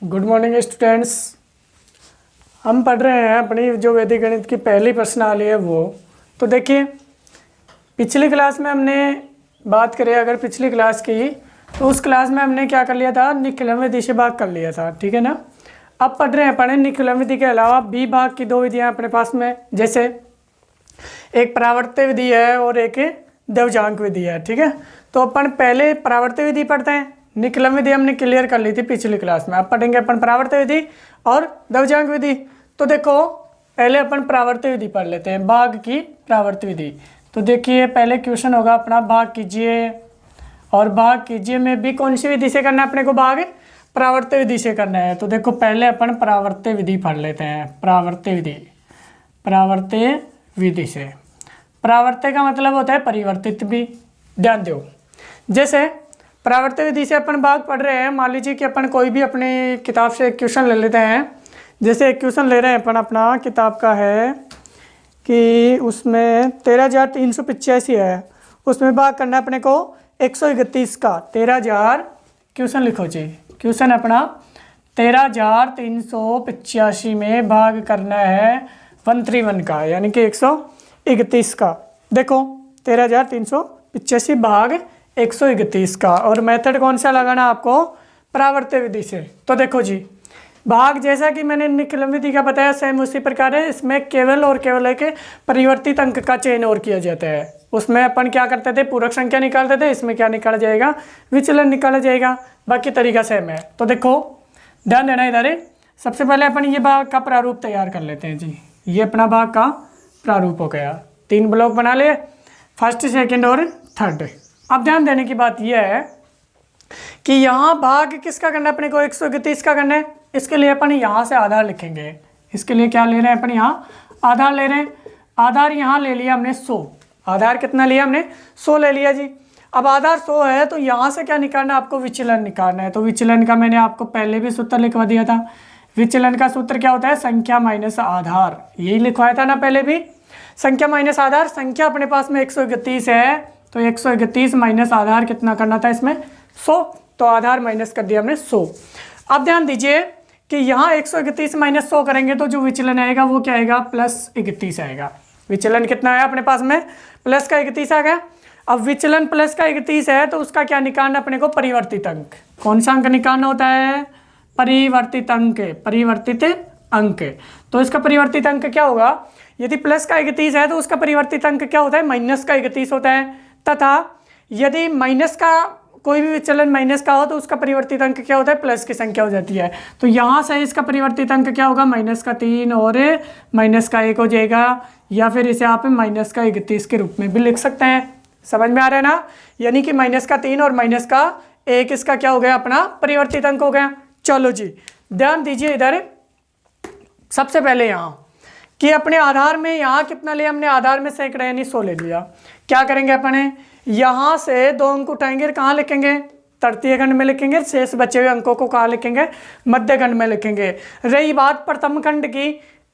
Good morning students. हम पढ़ रहे हैं अपनी जो वैदिक गणित की पहली प्रश्नावली है वो। तो देखिए, पिछली क्लास में हमने बात करें अगर पिछली क्लास की, तो उस क्लास में हमने क्या कर लिया था, निखिलम विधि से भाग कर लिया था, ठीक है ना। अब पढ़ रहे हैं अपने निखिलम विधि के अलावा बी भाग की दो विधियाँ अपने पास में, जैसे एक परावर्त्य विधि है और एक देवजांक विधि है, ठीक है। तो अपन पहले परावर्त्य विधि पढ़ते हैं। निखिलम विधि हमने क्लियर कर ली थी पिछली क्लास में। अब पढ़ेंगे अपन परावर्त्य विधि और देवजांक विधि। तो देखो, पहले अपन परावर्त्य विधि पढ़ लेते हैं, भाग की परावर्त्य विधि। तो देखिए, पहले क्वेश्चन होगा अपना, भाग कीजिए। और भाग कीजिए में भी कौन सी विधि से करना है अपने को, भाग परावर्त्य विधि से करना है। तो देखो, पहले अपन परावर्त्य विधि पढ़ लेते हैं। परावर्त्य विधि, परावर्त्य विधि से, परावर्त्य का मतलब होता है परिवर्तित भी, ध्यान दो। जैसे परावर्त्य विधि से अपन भाग पढ़ रहे हैं, मान लीजिए कि अपन कोई भी अपनी किताब से एक क्वेश्चन ले लेते हैं। जैसे एक क्वेश्चन ले रहे हैं अपन, अपना किताब का है कि उसमें 13,385 है, उसमें भाग करना है अपने को 131 का। 13,000 क्वेश्चन लिखो जी, क्वेश्चन अपना 13,385 में भाग करना है 131 का, यानी कि 131 का। देखो, 13,385 भाग 131 का। और मेथड कौन सा लगाना आपको, परावर्त्य विधि से। तो देखो जी, भाग जैसा कि मैंने निखिलम विधि का बताया, सेम उसी प्रकार है। इसमें केवल और केवल एक परिवर्तित अंक का चयन और किया जाता है। उसमें अपन क्या करते थे, पूरक संख्या निकालते थे। इसमें क्या निकाला जाएगा, विचलन निकाला जाएगा। बाकी तरीका सेम है। तो देखो, ध्यान देना इधर। सबसे पहले अपन ये भाग का प्रारूप तैयार कर लेते हैं जी। ये अपना भाग का प्रारूप हो गया। 3 ब्लॉक बना लिए, फर्स्ट, सेकेंड और थर्ड। अब ध्यान देने की बात यह है कि यहाँ भाग किसका करना है अपने को, 131 का करना है। इसके लिए अपन यहाँ से आधार लिखेंगे। इसके लिए क्या ले रहे हैं अपन, यहाँ आधार ले रहे हैं। आधार यहाँ ले लिया हमने 100। आधार कितना लिया हमने, 100 ले लिया जी। अब आधार 100 है तो यहाँ से क्या निकालना है आपको, विचलन निकालना है। तो विचलन का मैंने आपको पहले भी सूत्र लिखवा दिया था। विचलन का सूत्र क्या होता है, संख्या माइनस आधार। यही लिखवाया था ना पहले भी, संख्या माइनस आधार। संख्या अपने पास में 131 है, तो 131 माइनस आधार कितना करना था इसमें, 100। तो आधार माइनस कर दिया हमने 100। अब ध्यान दीजिए कि यहाँ 131 माइनस 100 करेंगे तो जो विचलन आएगा वो क्या आएगा, +31 आएगा। विचलन कितना आया अपने पास में, प्लस का 31 आ गया। अब विचलन प्लस का 31 है तो उसका क्या निकालना अपने को, परिवर्तित अंक। कौन सा अंक निकालना होता है, परिवर्तित अंक। परिवर्तित अंक, तो इसका परिवर्तित अंक क्या होगा, यदि प्लस का 31 है तो उसका परिवर्तित अंक क्या होता है, माइनस का 31 होता है। तथा यदि माइनस का कोई भी विचलन माइनस का हो तो उसका परिवर्तित अंक क्या होता है, प्लस की संख्या हो जाती है। तो यहाँ से इसका परिवर्तित अंक क्या होगा, -3 और -1 हो जाएगा। या फिर इसे आप -31 के रूप में भी लिख सकते हैं। समझ में आ रहा है ना, यानी कि -3 और -1 इसका क्या हो गया, अपना परिवर्तित अंक हो गया। चलो जी, ध्यान दीजिए इधर। सबसे पहले यहाँ कि अपने आधार में यहाँ कितना लिया हमने, आधार में सैकड़ा यानी 100 ले लिया। क्या करेंगे अपने, यहाँ से 2 अंक उठाएंगे, कहाँ लिखेंगे, तृतीय खंड में लिखेंगे। शेष बचे हुए अंकों को कहाँ लिखेंगे, मध्य खंड में लिखेंगे। रही बात प्रथम खंड की,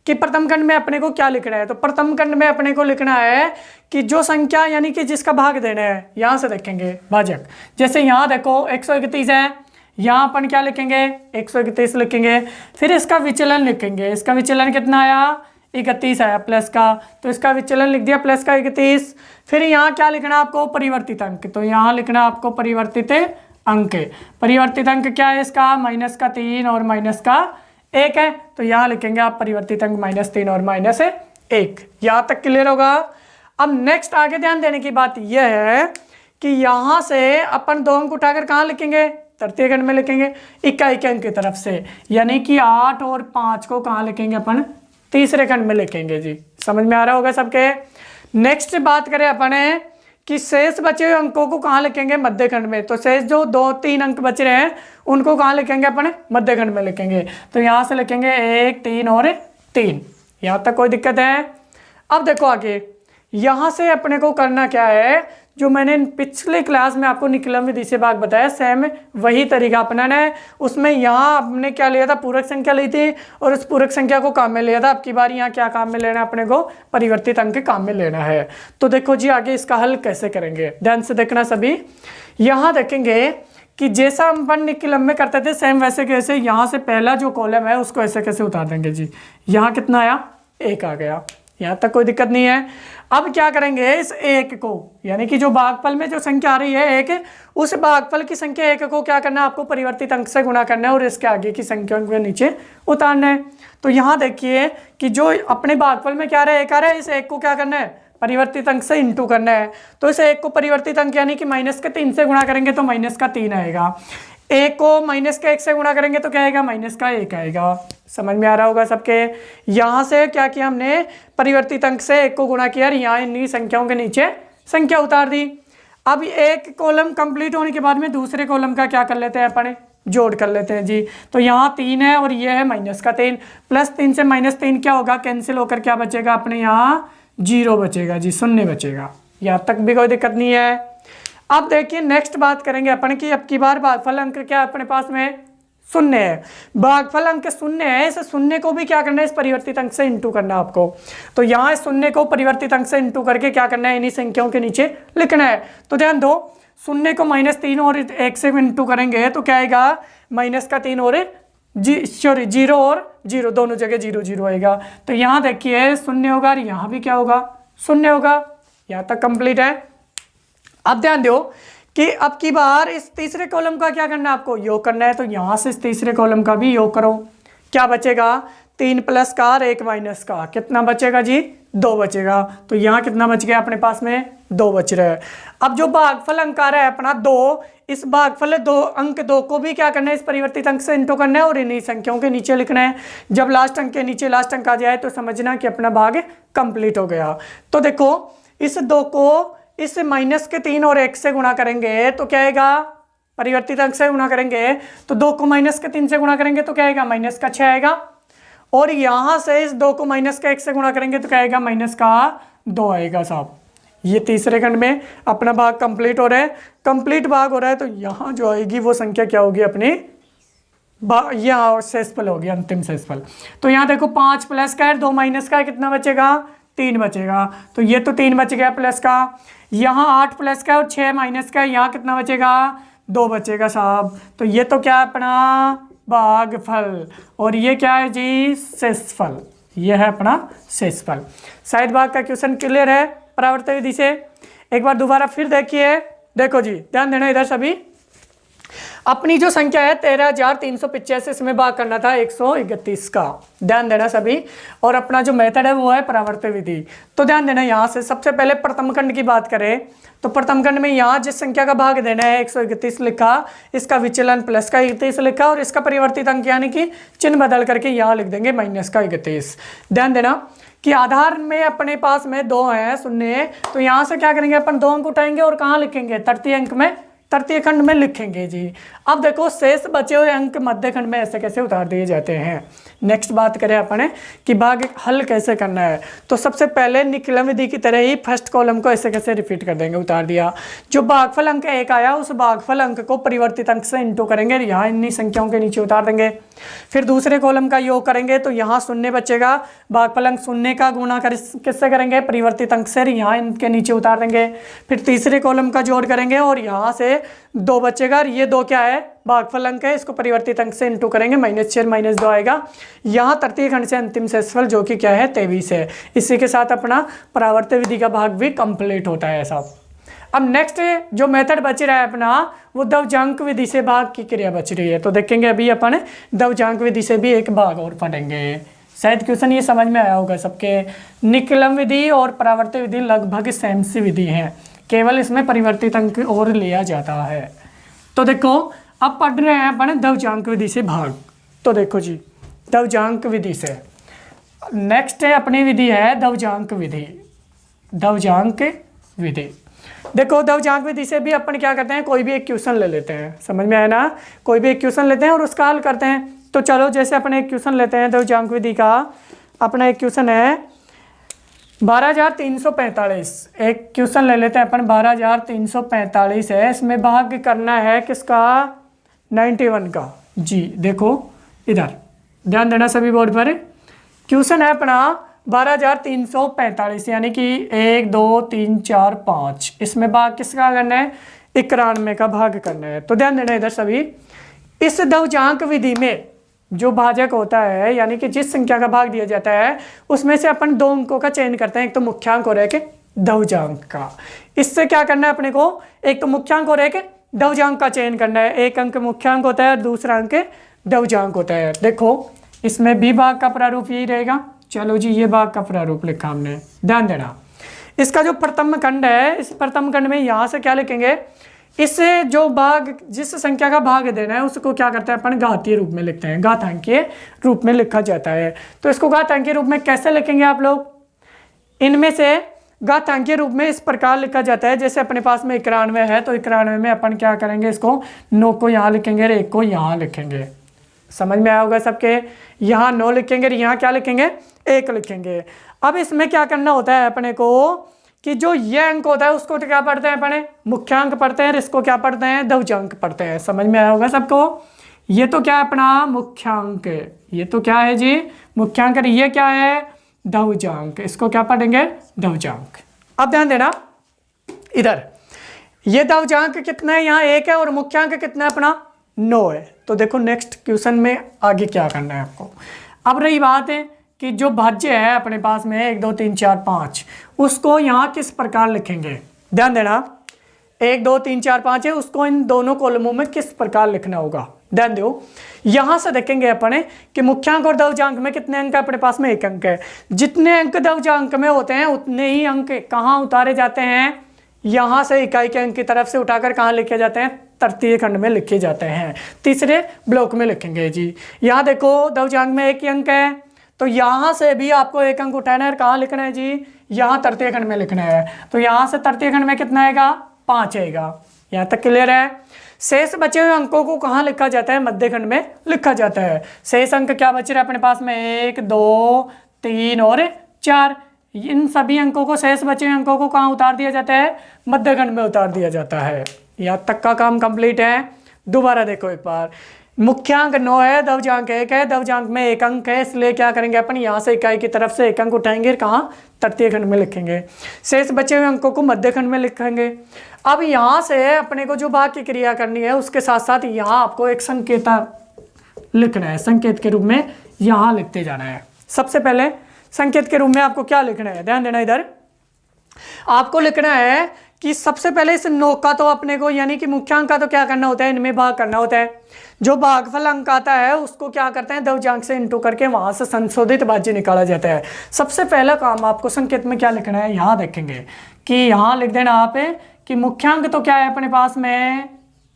कि प्रथम खंड में अपने को क्या लिखना है, तो प्रथम खंड में अपने को लिखना है कि जो संख्या यानी कि जिसका भाग देना है, यहाँ से देखेंगे भाजक। जैसे यहाँ देखो 131 है, यहाँ अपन क्या लिखेंगे, 131 लिखेंगे। फिर इसका विचलन लिखेंगे। इसका विचलन कितना आया, 31 आया प्लस का, तो इसका विचलन लिख दिया प्लस का 31। फिर यहाँ क्या लिखना आपको, परिवर्तित अंक। तो यहाँ लिखना आपको परिवर्तित अंक। परिवर्तित अंक क्या है इसका, -3 और -1 है। तो यहाँ लिखेंगे आप परिवर्तित अंक -3 और -1। यहाँ तक क्लियर होगा। अब नेक्स्ट आगे ध्यान देने की बात यह है कि यहाँ से अपन 2 अंक उठाकर कहाँ लिखेंगे, तृतीय खंड में लिखेंगे, इकाई के अंक की तरफ से। यानी कि 8 और 5 को कहाँ लिखेंगे अपन, तीसरे खंड में लिखेंगे जी। समझ में आ रहा होगा सबके। नेक्स्ट बात करें अपन कि शेष बचे हुए अंकों को कहाँ लिखेंगे, मध्य खंड में। तो शेष जो 2-3 अंक बच रहे हैं उनको कहाँ लिखेंगे अपन, मध्य खंड में लिखेंगे। तो यहाँ से लिखेंगे 1, 3 और 3। यहाँ तक कोई दिक्कत है। अब देखो आगे, यहाँ से अपने को करना क्या है, जो मैंने पिछले क्लास में आपको निखिलम विधि से भाग बताया, सेम वही तरीका अपनाना है। उसमें यहाँ आपने क्या लिया था, पूरक संख्या ली थी और उस पूरक संख्या को काम में लिया था। अब की बार यहाँ क्या काम में लेना है अपने को, परिवर्तित अंक काम में लेना है। तो देखो जी, आगे इसका हल कैसे करेंगे, ध्यान से देखना सभी। यहाँ देखेंगे कि जैसा हम अपन निकलम में करते थे सेम वैसे कैसे यहाँ से पहला जो कॉलम है उसको ऐसे कैसे उतार देंगे जी। यहाँ कितना आया, 1 आ गया, यहाँ तक कोई दिक्कत नहीं है। अब क्या करेंगे, इस 1 को यानी कि जो भागफल में जो संख्या आ रही है 1, उस भागफल की संख्या 1 को क्या करना है, आपको परिवर्तित अंक से गुणा करना है और इसके आगे की संख्या को नीचे उतारना है। तो यहाँ देखिए कि जो अपने भागफल में क्या आ रहा है, 1 आ रहा है, इस 1 को क्या करना है, परिवर्तित अंक से इंटू करना है। तो इस 1 को परिवर्तित अंक यानी कि -3 से गुणा करेंगे तो -3 आएगा। 1 को -1 से गुणा करेंगे तो क्या आएगा, -1 आएगा। समझ में आ रहा होगा सबके। यहाँ से क्या किया हमने, परिवर्तित अंक से 1 को गुणा किया और यहाँ इन्हीं संख्याओं के नीचे संख्या उतार दी। अब एक कॉलम कंप्लीट होने के बाद में दूसरे कॉलम का क्या कर लेते हैं, अपन जोड़ कर लेते हैं जी। तो यहाँ 3 है और ये है -3, +3 से -3 क्या होगा, कैंसिल होकर क्या बचेगा अपने यहाँ 0 बचेगा जी, 0 बचेगा। यहाँ तक भी कोई दिक्कत नहीं है। अब देखिए नेक्स्ट बात करेंगे अपन की, अब की बार भागफल अंक क्या अपने पास में 0 है। भागफल अंक 0 है, इस 0 को भी क्या करना है, इस परिवर्तित अंक से इंटू करना है आपको। तो यहाँ इस 0 को परिवर्तित अंक से इंटू करके क्या करना है, इन्हीं संख्याओं के नीचे लिखना है। तो ध्यान दो, 0 को -3 और 1 से इंटू करेंगे तो क्या आएगा, -3 और 0 और 0 दोनों जगह 0 0 आएगा। तो यहाँ देखिए 0 होगा और यहाँ भी क्या होगा, 0 होगा। यहाँ तक कंप्लीट है। अब ध्यान दो कि अब की बार इस तीसरे कॉलम का क्या करना है, आपको योग करना है। तो यहाँ से इस तीसरे कॉलम का भी योग करो, क्या बचेगा, 3 प्लस का और 1 माइनस का, कितना बचेगा जी, 2 बचेगा। तो यहाँ कितना बच गया अपने पास में, 2 बच रहा है। अब जो भागफल अंक आ रहा है अपना 2, इस भागफल 2 अंक 2 को भी क्या करना है, इस परिवर्तित अंक से इंटू करना है और इन्हीं संख्याओं के नीचे लिखना है। जब लास्ट अंक के नीचे लास्ट अंक आ जाए तो समझना कि अपना भाग कंप्लीट हो गया। तो देखो इस 2 को इस -3 और 1 से गुणा करेंगे तो क्या आएगा, परिवर्तित अंक से गुणा करेंगे तो 2 को -3 से गुणा करेंगे तो क्या आएगा, -6 आएगा। और यहाँ से इस 2 को -1 से गुणा करेंगे तो क्या आएगा, -2 आएगा साहब। ये तीसरे खंड में अपना भाग कंप्लीट हो रहा है। कंप्लीट भाग हो रहा है तो यहाँ जो आएगी वो संख्या क्या होगी अपनी, यहाँ शेषफल होगी, अंतिम शेषफल। तो यहाँ देखो 5 प्लस का है, 2 माइनस का है, कितना बचेगा, 3 बचेगा। तो ये तो 3 बच गया प्लस का। यहाँ 8 प्लस का और 6 माइनस का है, यहाँ कितना बचेगा, 2 बचेगा साहब। तो ये तो क्या है अपना भागफल और ये क्या है जी, शेषफल। ये है अपना शेषफल। शायद भाग का क्वेश्चन क्लियर है परावर्त विधि से। एक बार दोबारा फिर देखिए, देखो जी ध्यान देना इधर सभी। अपनी जो संख्या है 13,385, इसमें भाग करना था 131 का, ध्यान देना सभी। और अपना जो मेथड है वो है परावर्त विधि। तो ध्यान देना, यहाँ से सबसे पहले प्रथम खंड की बात करें तो प्रथम खंड में यहाँ जिस संख्या का भाग देना है 131 लिखा, इसका विचलन प्लस का 31 लिखा और इसका परिवर्तित अंक यानी कि चिन्ह बदल करके यहाँ लिख देंगे -31। ध्यान देना कि आधार में अपने पास में 2 है 0, तो यहाँ से क्या करेंगे अपन, 2 अंक उठाएंगे और कहाँ लिखेंगे, तृतीय अंक में, तृतीय खंड में लिखेंगे जी। अब देखो शेष बचे हुए अंक मध्य खंड में ऐसे कैसे उतार दिए जाते हैं। नेक्स्ट बात करें अपन कि भाग हल कैसे करना है। तो सबसे पहले निकलन विधि की तरह ही फर्स्ट कॉलम को ऐसे कैसे रिपीट कर देंगे, उतार दिया। जो भागफल अंक 1 आया उस भागफल अंक को परिवर्तित अंक से इंटू करेंगे, यहाँ इन्हीं संख्याओं के नीचे उतार देंगे। फिर दूसरे कॉलम का योग करेंगे तो यहाँ 0 बचेगा, भागफल अंक 0 का गुणा किससे करेंगे, परिवर्तित अंक से, यहाँ इनके नीचे उतार देंगे। फिर तीसरे कॉलम का जोड़ करेंगे और यहाँ से 2 बचेगा और ये 2 क्या है, भागफल अंक है, इसको परिवर्तित अंक से इंटू करेंगे, -6 -2 आएगा। यहाँ तृतीय खंड से अंतिम शेषफल जो कि क्या है 23 है। इसी के साथ अपना परावर्त विधि का भाग भी कंप्लीट होता है साहब। अब नेक्स्ट जो मेथड बच रहा है अपना वो दवजांक विधि से भाग की क्रिया बच रही है। तो देखेंगे अभी अपन दवजांक विधि से भी एक भाग और पढ़ेंगे। शायद क्वेश्चन ये समझ में आया होगा सबके। निकलन विधि और परावर्त विधि लगभग सेम सी विधि है, केवल इसमें परिवर्तित अंक और लिया जाता है। तो देखो अब पढ़ रहे हैं अपन दवजांक विधि से भाग। तो देखो जी दवजांक विधि से नेक्स्ट है अपनी विधि है दवजांक विधि। दवजांक विधि देखो, दवजांक विधि से भी अपन क्या करते हैं, कोई भी एक क्वेश्चन ले लेते हैं, समझ में आया ना, कोई भी एक क्वेश्चन लेते हैं और उसका हल करते हैं। तो चलो जैसे अपन एक क्वेश्चन लेते हैं दवजांक विधि का। अपना एक क्वेश्चन है 12,345, एक क्वेश्चन ले लेते हैं अपन 12,345 है। इसमें भाग करना है किसका, 91 का जी। देखो इधर ध्यान देना सभी बोर्ड पर। क्वेश्चन है अपना 12,345 यानी कि 1 2 3 4 5, इसमें भाग किसका करना है, 91 का भाग करना है। तो ध्यान देना इधर सभी, इस द्विजांक विधि में जो भाजक होता है यानी कि जिस संख्या का भाग दिया जाता है उसमें से अपन दो अंकों का चयन करते हैं, एक तो मुख्यांक और एक द्विजांक का। इससे क्या करना है अपने को, एक तो मुख्यांक और एक द्विजांक का चयन करना है। एक अंक मुख्यांक होता है और दूसरा अंक द्विजांक होता है। देखो इसमें भी भाग का प्रारूप यही रहेगा। चलो जी, ये भाग का प्रारूप लिखा हमने, ध्यान देना। इसका जो प्रथम खंड है, इस प्रथम खंड में यहाँ से क्या लिखेंगे, इससे जो भाग जिस संख्या का भाग देना है उसको क्या करते हैं अपन, घातीय रूप में लिखते हैं, घातांकीय रूप में लिखा जाता है। तो इसको घातांकीय रूप में कैसे लिखेंगे आप लोग, इनमें से घातांकीय रूप में इस प्रकार लिखा जाता है, जैसे अपने पास में 91 है तो 91 में अपन क्या करेंगे, इसको 9 को यहाँ लिखेंगे और 1 को यहाँ लिखेंगे। समझ में आया होगा सबके, यहाँ 9 लिखेंगे और यहाँ क्या लिखेंगे, 1 लिखेंगे। अब इसमें क्या करना होता है अपने को कि जो ये अंक होता है उसको तो क्या पढ़ते हैं अपने, मुख्यांक पढ़ते हैं, और इसको क्या पढ़ते हैं, द्विजांक पढ़ते हैं। समझ में आया होगा सबको। ये तो क्या है अपना मुख्यांक, ये तो क्या है जी मुख्यांक, और ये क्या है द्विजांक, इसको क्या पढ़ेंगे द्विजांक। अब ध्यान देना इधर, ये द्विजांक कितना है, यहाँ 1 है और मुख्यांक कितना है अपना 9 है। तो देखो नेक्स्ट क्वेश्चन में आगे क्या करना है आपको। अब रही बात है कि जो भाज्य है अपने पास में 1 2 3 4 5, उसको यहाँ किस प्रकार लिखेंगे, ध्यान देना 1 2 3 4 5 है, उसको इन दोनों कॉलमों में किस प्रकार लिखना होगा, ध्यान दो। यहाँ से देखेंगे अपने कि मुख्यांक और द्विजांक में कितने अंक है, अपने पास में 1 अंक है। जितने अंक द्विजांक में होते हैं उतने ही अंक कहाँ उतारे जाते हैं, यहाँ से इकाई के अंक की तरफ से उठाकर कहाँ लिखे जाते हैं, तृतीय खंड में लिखे जाते हैं, तीसरे ब्लॉक में लिखेंगे जी। यहाँ देखो द्विजांक में 1 ही अंक है तो यहाँ से भी आपको 1 अंक उठाना है, कहाँ लिखना है जी, यहाँ तृतीय खंड में लिखना है। तो यहाँ से तृतीय खंड में कितना आएगा, 5 आएगा। यहाँ तक क्लियर है। शेष बचे हुए अंकों को कहाँ लिखा जाता है, मध्य खंड में लिखा जाता है। शेष अंक क्या बच रहे हैं अपने पास में, 1 2 3 और 4। इन सभी अंकों को, शेष बचे हुए अंकों को कहाँ उतार दिया जाता है, मध्य खंड में उतार दिया जाता है। यहाँ तक का काम कंप्लीट है। दोबारा देखो एक बार, मुख्यांक 9 है, द्विजांक 1 है, द्विजांक में 1 अंक है, इसलिए क्या करेंगे अपन, यहाँ से इकाई की तरफ से 1 अंक उठाएंगे, कहाँ तृतीय खंड में लिखेंगे। शेष बचे हुए अंकों को मध्य खंड में लिखेंगे। अब यहाँ से अपने को जो भाग की क्रिया करनी है उसके साथ साथ यहाँ आपको एक संकेत लिखना है, संकेत के रूप में यहाँ लिखते जाना है। सबसे पहले संकेत के रूप में आपको क्या लिखना है, ध्यान देना इधर, आपको लिखना है कि सबसे पहले इस 9 का तो अपने को यानी कि मुख्यांक का तो क्या करना होता है, इनमें भाग करना होता है। जो भागफल अंक आता है उसको क्या करते हैं, द्विजांक से इंटू करके वहां से संशोधित भाज्य निकाला जाता है। सबसे पहला काम आपको संकेत में क्या लिखना है, यहाँ देखेंगे कि यहाँ लिख देना आप कि मुख्यांक तो क्या है अपने पास में,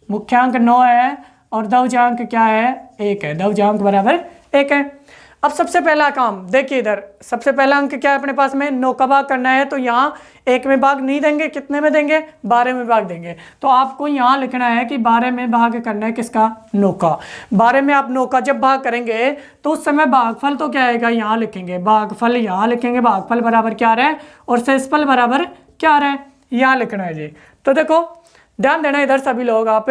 मुख्यांक 9 है और द्विजांक क्या है, 1 है, द्विजांक बराबर 1 है। अब सबसे पहला काम देखिए इधर, सबसे पहला अंक क्या है अपने पास में, 9 का भाग करना है। तो यहाँ 1 में भाग नहीं देंगे, कितने में देंगे, 12 में भाग देंगे। तो आपको यहाँ लिखना है कि 12 में भाग करना है किसका, 9 का। 12 में आप 9 का जब भाग करेंगे तो उस समय भागफल तो क्या आएगा, यहाँ लिखेंगे, भागफल यहाँ लिखेंगे, भागफल बराबर क्या रहा है और शेषफल बराबर क्या रहा है, यहाँ लिखना है जी। तो देखो ध्यान देना इधर सभी लोग आप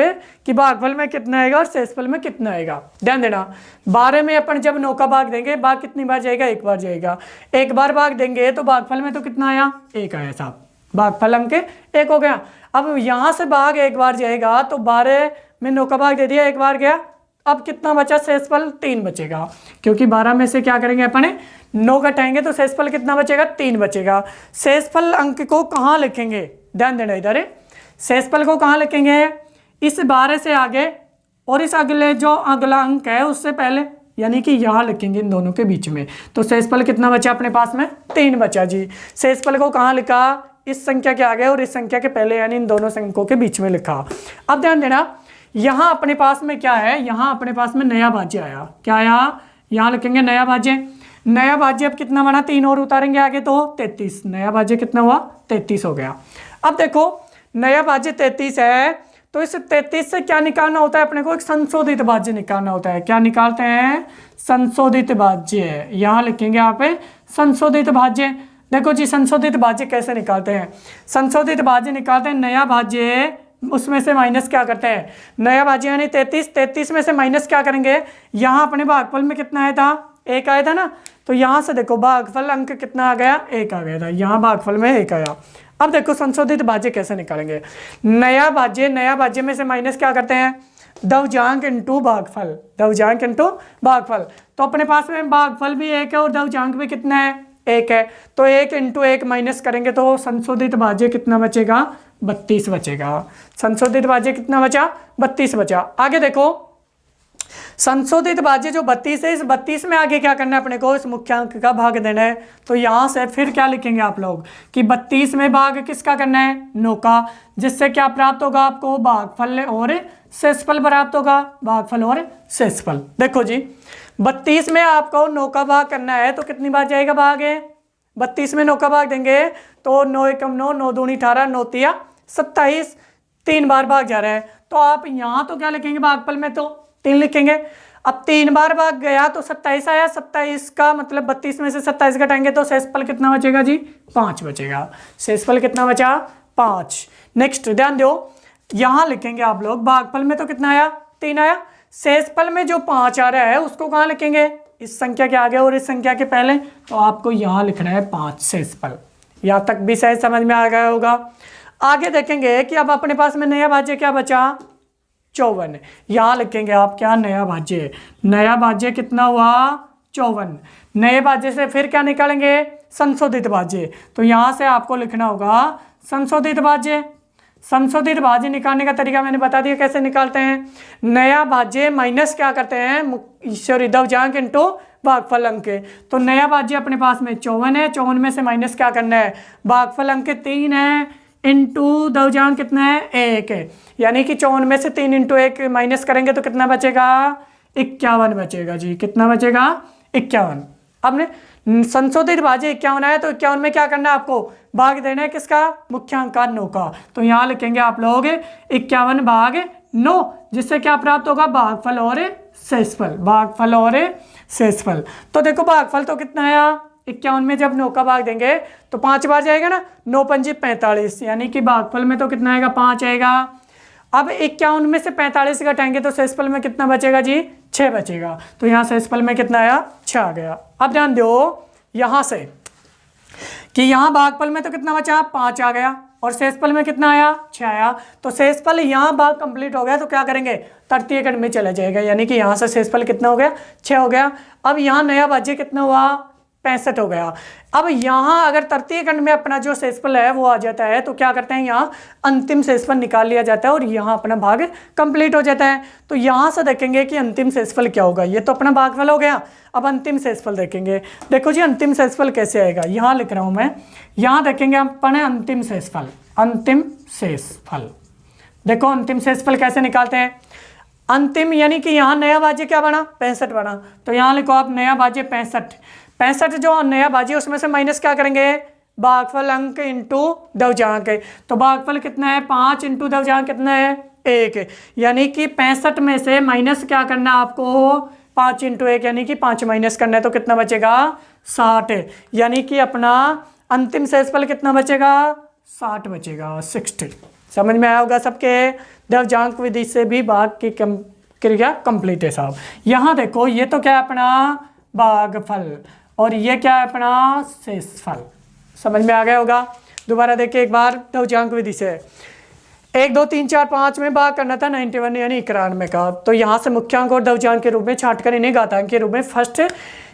कि भागफल में कितना आएगा और शेषफल में कितना आएगा। ध्यान देना 12 में अपन जब 9 का भाग देंगे, भाग कितनी बार जाएगा, 1 बार जाएगा। 1 बार भाग देंगे तो भागफल में तो कितना आया, 1 आया साहब, भागफल अंक 1 हो गया। अब यहाँ से भाग 1 बार जाएगा तो 12 में 9 का भाग दे दिया, 1 बार गया। अब कितना बचा, शेषफल 3 बचेगा, क्योंकि 12 में से क्या करेंगे अपन 9 घटाएंगे तो शेषफल कितना बचेगा, 3 बचेगा। शेषफल अंक को कहाँ लिखेंगे, ध्यान देना इधर, शेषफल को कहाँ लिखेंगे, इस 12 से आगे और इस अगले जो अगला अंक है उससे पहले, यानी कि यहाँ लिखेंगे इन दोनों के बीच में। तो शेषफल कितना बचा अपने पास में, 3 बचा जी। शेषफल को कहाँ लिखा, इस संख्या के आगे और इस संख्या के पहले, यानी इन दोनों संख्याओं के बीच में लिखा। अब ध्यान देना यहाँ अपने पास में क्या है, यहाँ अपने पास में नया भाज्य आया, क्या आया, यहाँ लिखेंगे नया भाज्य। नया भाज्य अब कितना बना, 3 और उतारेंगे आगे तो 33, नया भाज्य कितना हुआ, 33 हो गया। अब देखो नया भाज्य 33 है तो इस 33 से क्या निकालना होता है अपने को, एक संशोधित भाज्य निकालना होता है। क्या निकालते हैं, संशोधित भाज्य, यहाँ लिखेंगे आप संशोधित भाज्य। देखो जी संशोधित भाज्य कैसे निकालते हैं, संशोधित भाज्य निकालते हैं, नया भाज्य उसमें से माइनस क्या करते हैं, नया भाज्य यानी 33 में से माइनस क्या करेंगे, यहाँ अपने भागफल में कितना आया था, 1 आया था ना। तो यहाँ से देखो भागफल अंक कितना आ गया, 1 आ गया था, यहाँ भागफल में 1 आया। अब देखो संशोधित भाज्य कैसे निकालेंगे। नया भाज्य में से माइनस क्या करते हैं, दवजांक इंटू भागफल, दवजांक इंटू भागफल। तो अपने पास में भागफल भी एक है और दवजांक भी कितना है, एक है। तो 1 इंटू 1 माइनस करेंगे तो संशोधित भाज्य कितना बचेगा, 32 बचेगा। संशोधित भाज्य कितना बचा, 32 बचा। आगे देखो संशोधित भाज्य जो 32 है, इस 32 में आगे क्या करना है अपने को, इस मुख्यांक का भाग देना है। तो यहाँ से फिर क्या लिखेंगे आप लोग कि 32 में भाग किसका करना है, 9 का, जिससे क्या प्राप्त होगा आपको, भागफल और शेषफल प्राप्त होगा, भागफल और शेषफल। देखो जी 32 में आपको 9 का भाग करना है तो कितनी बार जाएगा भाग है, 32 में 9 का भाग देंगे तो 9 एकम 9, 9 दूनी 18, 9 तिया 27, 3 बार भाग जा रहा है। तो आप यहाँ तो क्या लिखेंगे, भागफल में तो 3 लिखेंगे। अब 3 बार भाग गया तो 27 आया, 27 का मतलब 32 में से 27 घटाएंगे तो शेषफल कितना बचेगा जी, 5 बचेगा। शेषफल कितना बचा, 5। नेक्स्ट ध्यान दो, यहाँ लिखेंगे आप लोग भागफल में तो कितना आया, 3 आया। शेषफल में जो 5 आ रहा है उसको कहाँ लिखेंगे, इस संख्या के आगे और इस संख्या के पहले। तो आपको यहाँ लिखना है 5 शेषफल। यहाँ तक भी शायद समझ में आ गया होगा। आगे देखेंगे कि अब अपने पास में नया भाज्य क्या बचा, 54। यहाँ लिखेंगे आप क्या, नया भाज्य, नया भाज्य कितना हुआ, 54। नए भाज्य से फिर क्या निकालेंगे, संशोधित भाज्य। तो यहाँ से आपको लिखना होगा संशोधित भाज्य। संशोधित भाज्य निकालने का तरीका मैंने बता दिया कैसे निकालते हैं। नया भाज्य माइनस क्या करते हैं, सॉरी दवजांक इंटू भागफल अंक। तो नया भाज्य अपने पास में 54 है, 54 में से माइनस क्या करना है, भागफल अंक 3 है इंटू दवजांक कितना है, 1 है। यानी कि 54 में से 3 इंटू 1 माइनस करेंगे तो कितना बचेगा, 51 बचेगा जी। कितना बचेगा, 51। अब ने संशोधित भाज्य 51 है तो 51 में क्या करना है आपको, भाग देना है किसका, मुख्यांक का 9 का। तो यहाँ लिखेंगे आप लोग 51 भाग 9, जिससे क्या प्राप्त होगा, भागफल और शेषफल, भागफल और शेषफल। तो देखो भागफल तो कितना आया, 51 में जब 9 का भाग देंगे तो 5 बार जाएगा ना, 9 पंजी 45, यानी कि भागफल में तो कितना आएगा, 5 आएगा। अब 51 में से 45 घटाएंगे तो शेषफल में कितना बचेगा जी, 6 बचेगा। तो यहाँ शेषफल में कितना आया, 6 आ गया। अब ध्यान दो यहाँ से कि यहाँ भागफल में तो कितना बचा, 5 आ गया और शेषफल में कितना आया, 6 आया। तो शेषफल यहाँ भाग कंप्लीट हो गया तो क्या करेंगे, तृतीय खंड में चला जाएगा, यानी कि यहाँ से शेषफल कितना हो गया, 6 हो गया। अब यहाँ नया भाज्य कितना हुआ, 65 हो गया। अब यहाँ अगर तृतीय खंड में अपना जो शेषफल है वो आ जाता है तो क्या करते हैं, यहाँ अंतिम शेषफल निकाल लिया जाता है और यहाँ अपना भाग कंप्लीट हो जाता है। तो यहाँ से देखेंगे कि अंतिम शेषफल क्या होगा, ये तो अपना भागफल हो गया। अब अंतिम शेषफल देखेंगे। देखो जी अंतिम शेषफल कैसे आएगा, यहाँ लिख रहा हूँ मैं, यहाँ देखेंगे अपन अंतिम शेषफल, अंतिम शेषफल। देखो अंतिम शेषफल कैसे निकालते हैं, अंतिम यानी कि यहाँ नया भाज्य क्या बना, 65 बना। तो यहाँ लिखो आप नया भाज्य 65 जो नया भाज्य उसमें से माइनस क्या करेंगे, भागफल अंक इंटू दवजांक। तो भागफल कितना है, 5 इंटू दवजांक कितना है, 1। यानी कि 65 में से माइनस क्या करना है आपको, 5 इंटू 1 यानी कि 5 माइनस करना है तो कितना बचेगा, 60। यानी कि अपना अंतिम शेषफल कितना बचेगा, 60 बचेगा, 60। समझ में आया होगा सबके। दवजांक विधि से भी भाग की क्रिया कंप्लीट है साहब। यहाँ देखो ये तो क्या है अपना भागफल और ये क्या है अपना शेषफल। समझ में आ गया होगा। दोबारा देखिए एक बार दवजांक विधि से 1 2 3 4 5 में भाग करना था 91 यानी 91 का। तो यहाँ से मुख्यांक और दवजांक के रूप में छांटकर इन्हें घातांक के रूप में फर्स्ट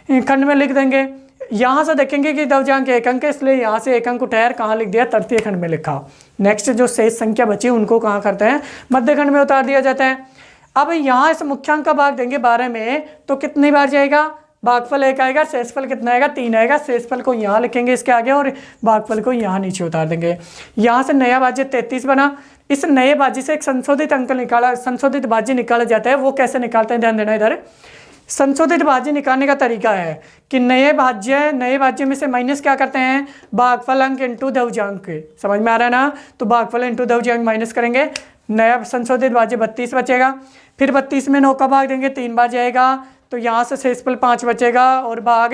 खंड में लिख देंगे। यहाँ से देखेंगे कि दवजांक 1 अंक है, इसलिए यहाँ से 1 अंक उठाया कहाँ लिख दिया, तृतीय खंड में लिखा। नेक्स्ट जो शेष संख्या बची उनको कहाँ करते हैं, मध्य खंड में उतार दिया जाता है। अब यहाँ इस मुख्यांक का भाग देंगे 12 में तो कितनी बार जाएगा, भागफल 1 आएगा, शेषफल कितना आएगा, 3 आएगा। शेषफल को यहाँ लिखेंगे इसके आगे और भागफल को यहाँ नीचे उतार देंगे। यहाँ से नया भाज्य 33 बना। इस नए भाज्य से एक संशोधित अंक निकाला, संशोधित भाज्य निकाला जाता है। वो कैसे निकालते हैं ध्यान देना इधर। संशोधित भाज्य निकालने का तरीका है कि नए भाज्य में से माइनस क्या करते हैं, भागफल अंक इंटू दवजांक। समझ में आ रहा है ना। तो भागफल इंटू दवजांक माइनस करेंगे, नया संशोधित भाज्य 32 बचेगा। फिर 32 में 9 का भाग देंगे, 3 बार जाएगा तो यहाँ से शेषफल 5 बचेगा और भाग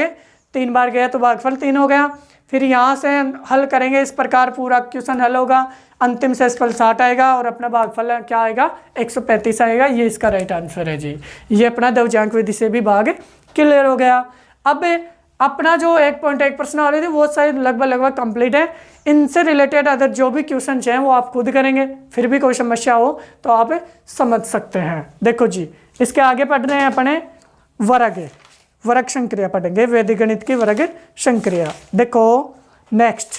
3 बार गया तो भागफल 3 हो गया। फिर यहाँ से हल करेंगे, इस प्रकार पूरा क्वेश्चन हल होगा। अंतिम शेषफल 60 आएगा और अपना भागफल क्या आएगा, 135 आएगा। ये इसका राइट आंसर है जी। ये अपना दवजांक विधि से भी भाग क्लियर हो गया। अब अपना जो 1.1 प्रश्न आ रही थी वो शायद लगभग कंप्लीट है। इनसे रिलेटेड अदर जो भी क्वेश्चन हैं वो आप खुद करेंगे, फिर भी कोई समस्या हो तो आप समझ सकते हैं। देखो जी, इसके आगे पढ़ रहे हैं अपने वर्ग संक्रिया पढ़ेंगे, वैदिक गणित की वर्ग संक्रिया। देखो नेक्स्ट,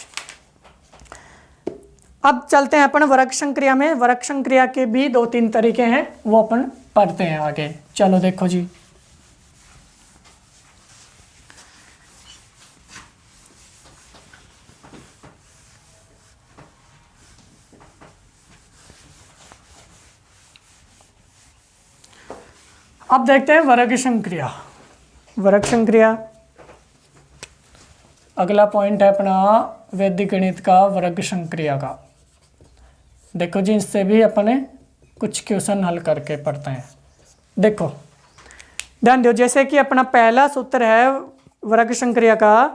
अब चलते हैं अपन वर्ग संक्रिया में। वर्ग संक्रिया के भी 2-3 तरीके हैं, वो अपन पढ़ते हैं आगे। चलो देखो जी, अब देखते हैं वर्ग संक्रिया। वर्ग संक्रिया अगला पॉइंट है अपना वैदिक गणित का वर्ग संक्रिया का। देखो जी, इससे भी अपने कुछ क्वेश्चन हल करके पढ़ते हैं। देखो ध्यान दो, जैसे कि अपना पहला सूत्र है वर्ग संक्रिया का,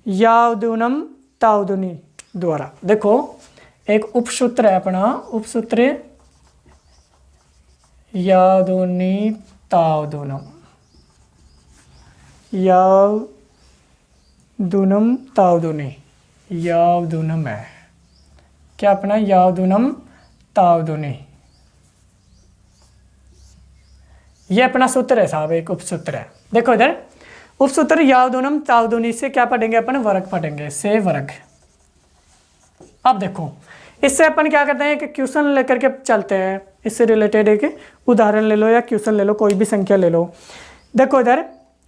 यावदूनम तावदूनी द्वारा। देखो एक उपसूत्र है अपना, उपसूत्र यावदूनी तावदूनम, यावदूनम तावदूनी, यावदूनम है क्या अपना, यावदूनम तावदूनी, ये अपना सूत्र है साहब, एक उपसूत्र है। देखो इधर उपसूत्र यावदूनम तावदूनी से क्या पढ़ेंगे अपन, वर्ग पढ़ेंगे, से वर्ग। अब देखो इससे अपन क्या करते हैं, एक क्वेश्चन लेकर के चलते हैं, इससे रिलेटेड एक उदाहरण ले लो या क्वेश्चन ले लो, कोई भी संख्या ले लो। देखो इधर